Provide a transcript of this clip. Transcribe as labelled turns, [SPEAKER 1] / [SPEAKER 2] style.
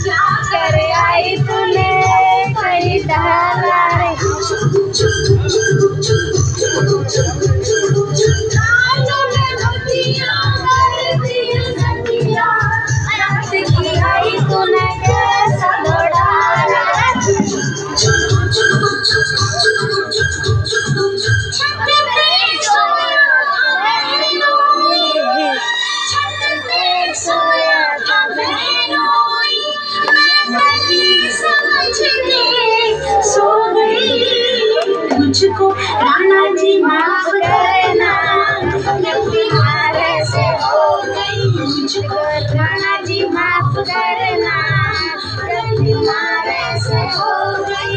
[SPEAKER 1] क्या करे आई तूने कहीं डाला रे। आई तूने कैसा दौड़ाया सोया था बहनोई, मैं सो गई। मुझको राणा जी माफ करना, गलती मारे से हो गई। मुझको राणा जी माफ करना, गलती मारे से हो गई।